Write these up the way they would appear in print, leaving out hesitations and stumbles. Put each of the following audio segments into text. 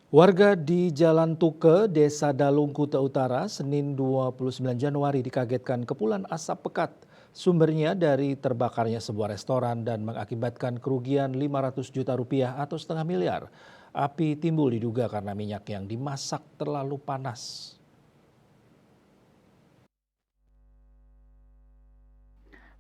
Warga di Jalan Tuke, Desa Dalung, Kuta Utara, Senin 29 Januari dikagetkan kepulan asap pekat. Sumbernya dari terbakarnya sebuah restoran dan mengakibatkan kerugian 500 juta rupiah atau setengah miliar. Api timbul diduga karena minyak yang dimasak terlalu panas.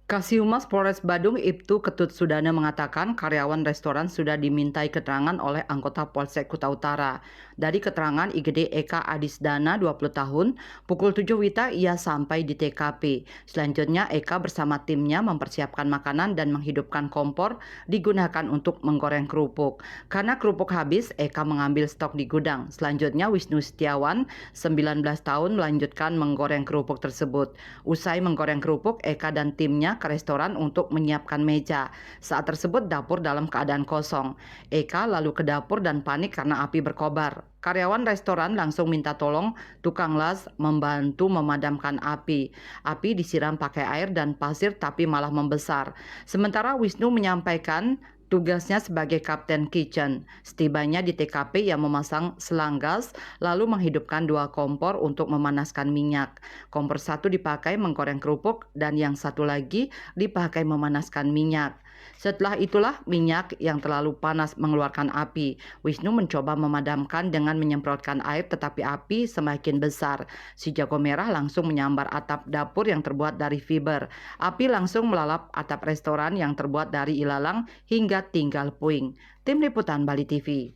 Kasihumas Polres Badung Ibtu Ketut Sudana mengatakan karyawan restoran sudah dimintai keterangan oleh anggota Polsek Kuta Utara. Dari keterangan IGD Eka Adisdana 20 tahun, pukul 7 WITA ia sampai di TKP. Selanjutnya Eka bersama timnya mempersiapkan makanan dan menghidupkan kompor digunakan untuk menggoreng kerupuk. Karena kerupuk habis, Eka mengambil stok di gudang. Selanjutnya Wisnu Setiawan, 19 tahun melanjutkan menggoreng kerupuk tersebut. Usai menggoreng kerupuk, Eka dan timnya ke restoran untuk menyiapkan meja. Saat tersebut dapur dalam keadaan kosong. Eka lalu ke dapur dan panik karena api berkobar. Karyawan restoran langsung minta tolong tukang las membantu memadamkan api. Api disiram pakai air dan pasir tapi malah membesar. Sementara Wisnu menyampaikan tugasnya sebagai kapten kitchen. Setibanya di TKP ia memasang selang gas lalu menghidupkan 2 kompor untuk memanaskan minyak. Kompor satu dipakai menggoreng kerupuk dan yang satu lagi dipakai memanaskan minyak. Setelah itulah minyak yang terlalu panas mengeluarkan api. Wisnu mencoba memadamkan dengan menyemprotkan air tetapi api semakin besar. Si jago merah langsung menyambar atap dapur yang terbuat dari fiber. Api langsung melalap atap restoran yang terbuat dari ilalang hingga tinggal puing. Tim Liputan Bali TV.